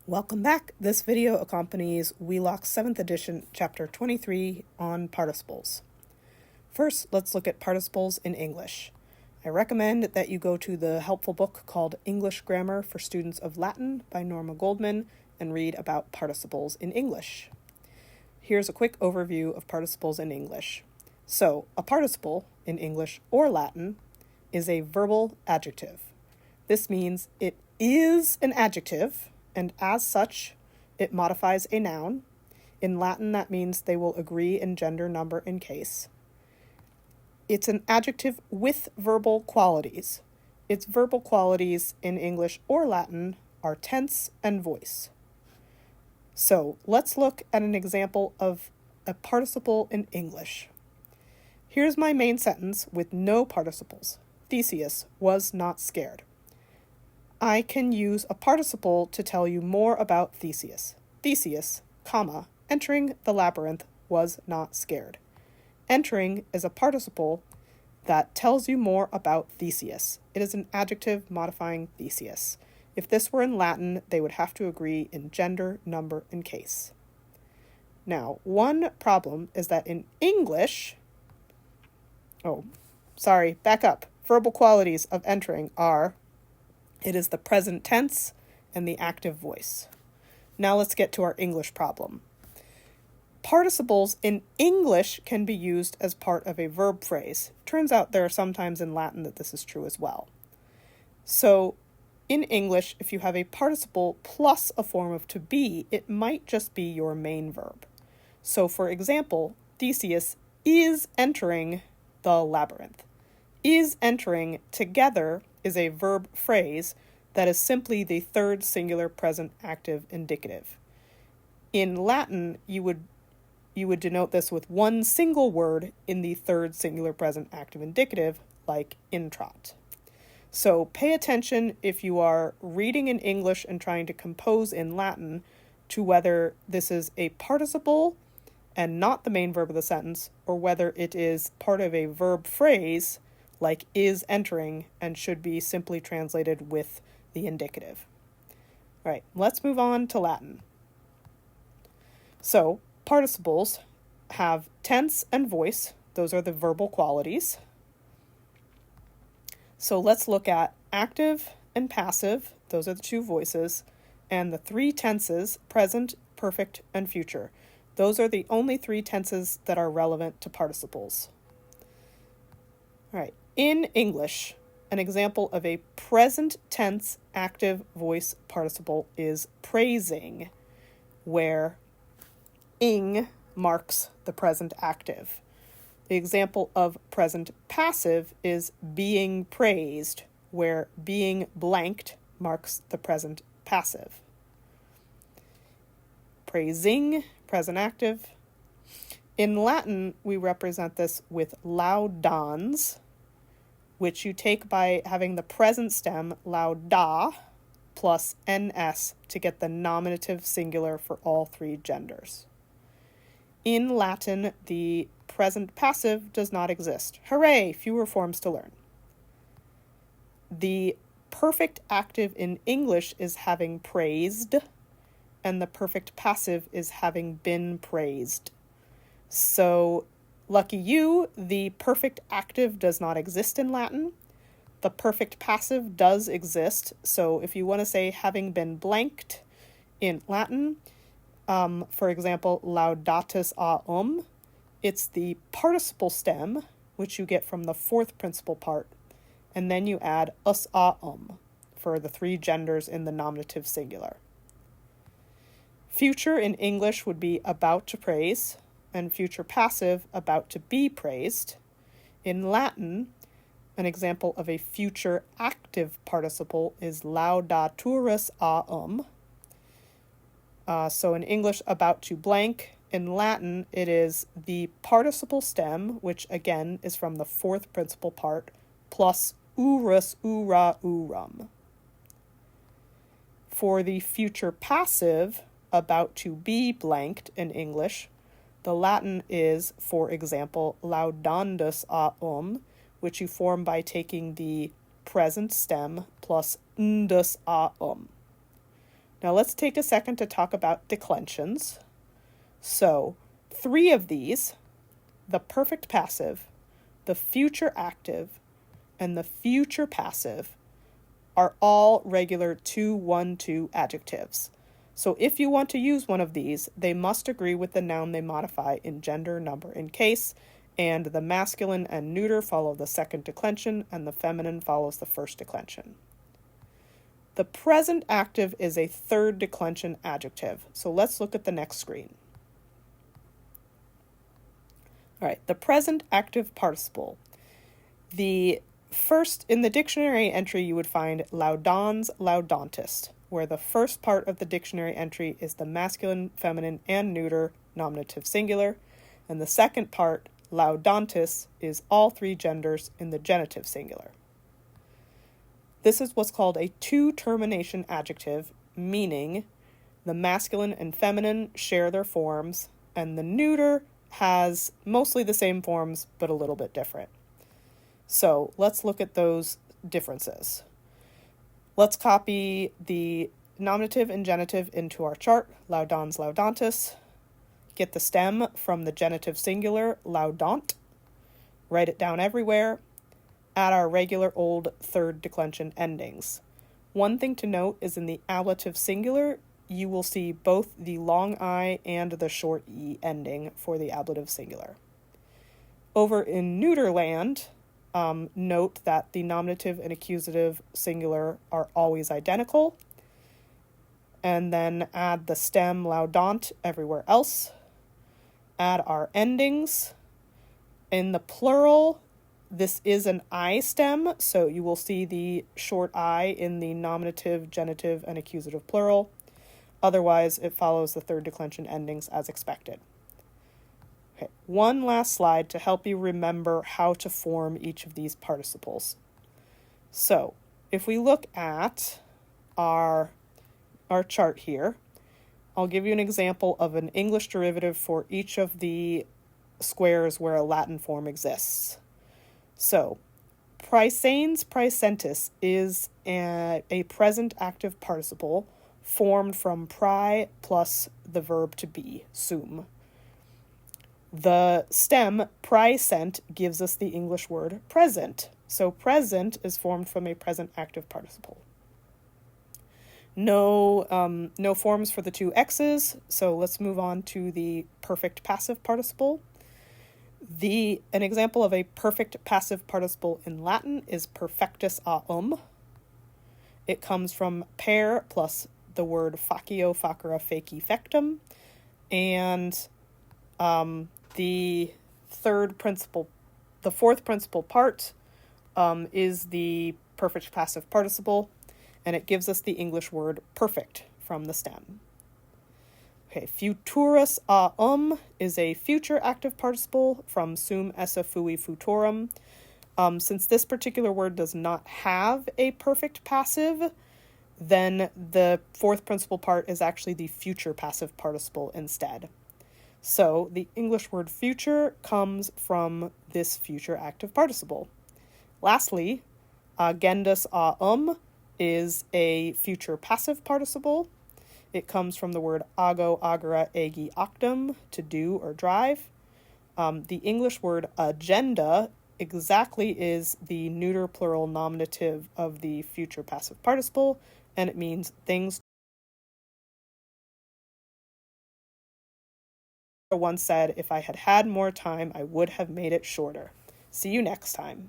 Welcome back. This video accompanies Wheelock's 7th edition, chapter 23 on participles. First, let's look at participles in English. I recommend that you go to the helpful book called English Grammar for Students of Latin by Norma Goldman and read about participles in English. Here's a quick overview of participles in English. So, a participle in English or Latin is a verbal adjective. This means it is an adjective, and as such, it modifies a noun. In Latin, that means they will agree in gender, number, and case. It's an adjective with verbal qualities. Its verbal qualities in English or Latin are tense and voice. So, let's look at an example of a participle in English. Here's my main sentence with no participles. Theseus was not scared. I can use a participle to tell you more about Theseus. Theseus, comma, entering the labyrinth was not scared. Entering is a participle that tells you more about Theseus. It is an adjective modifying Theseus. If this were in Latin, they would have to agree in gender, number, and case. Now, one problem is that in English... back up. Verbal qualities of entering are... It is the present tense and the active voice. Now let's get to our English problem. Participles in English can be used as part of a verb phrase. Turns out there are sometimes in Latin that this is true as well. So in English, if you have a participle plus a form of to be, it might just be your main verb. So for example, Theseus is entering the labyrinth. Is entering together is a verb phrase that is simply the third singular present active indicative. In Latin, you would denote this with one single word in the third singular present active indicative, like introt. So pay attention if you are reading in English and trying to compose in Latin to whether this is a participle and not the main verb of the sentence, or whether it is part of a verb phrase like is entering and should be simply translated with the indicative. All right, let's move on to Latin. So, participles have tense and voice. Those are the verbal qualities. So let's look at active and passive. Those are the two voices. And the three tenses, present, perfect, and future. Those are the only three tenses that are relevant to participles. All right. In English, an example of a present tense active voice participle is praising, where ing marks the present active. The example of present passive is being praised, where being blanked marks the present passive. Praising, present active. In Latin, we represent this with laudans, which you take by having the present stem lauda plus ns to get the nominative singular for all three genders. In Latin, the present passive does not exist. Hooray, fewer forms to learn. The perfect active in English is having praised, and the perfect passive is having been praised. So, lucky you, the perfect active does not exist in Latin. The perfect passive does exist. So if you want to say having been blanked in Latin, for example, laudatus a it's the participle stem, which you get from the fourth principal part, and then you add us a for the three genders in the nominative singular. Future in English would be about to praise, and future passive, about to be praised. In Latin, an example of a future active participle is laudaturus a So in English, about to blank. In Latin, it is the participle stem, which again is from the fourth principal part, plus urus, ura, urum. For the future passive, about to be blanked in English, the Latin is, for example, laudandus a which you form by taking the present stem plus ndus a Now let's take a second to talk about declensions. So 3 of these, the perfect passive, the future active, and the future passive, are all regular 2-1-2 adjectives. So if you want to use one of these, they must agree with the noun they modify in gender, number, and case, and the masculine and neuter follow the second declension, and the feminine follows the first declension. The present active is a third declension adjective. So let's look at the next screen. All right, the present active participle. The first, in the dictionary entry, you would find laudans, laudantis, where the first part of the dictionary entry is the masculine, feminine, and neuter nominative singular, and the second part, laudantis, is all 3 genders in the genitive singular. This is what's called a 2-termination adjective, meaning the masculine and feminine share their forms, and the neuter has mostly the same forms, but a little bit different. So let's look at those differences. Let's copy the nominative and genitive into our chart, laudans, laudantis. Get the stem from the genitive singular, laudant. Write it down everywhere. Add our regular old third declension endings. One thing to note is in the ablative singular, you will see both the long I and the short E ending for the ablative singular. Over in neuter land, note that the nominative and accusative singular are always identical. And then add the stem laudant everywhere else. Add our endings. In the plural, this is an I stem, so you will see the short I in the nominative, genitive, and accusative plural. Otherwise, it follows the third declension endings as expected. Okay, one last slide to help you remember how to form each of these participles. So, if we look at our chart here, I'll give you an example of an English derivative for each of the squares where a Latin form exists. So, praesanes praesentis is a present active participle formed from prae plus the verb to be, sum. The stem praesent gives us the English word present. So present is formed from a present active participle. No forms for the 2 X's, so let's move on to the perfect passive participle. An example of a perfect passive participle in Latin is perfectus aum. It comes from per plus the word facio, facere, feci, fectum, and the fourth principal part is the perfect passive participle, and it gives us the English word perfect from the stem. Okay, futurus aum is a future active participle from sum esse fui futorum. Since this particular word does not have a perfect passive, then the fourth principal part is actually the future passive participle instead. So the English word future comes from this future active participle. Lastly, agendus aum is a future passive participle. It comes from the word ago, agere, egi, actum, to do or drive. The English word agenda exactly is the neuter plural nominative of the future passive participle, and it means things. Once said, if I had had more time, I would have made it shorter. See you next time.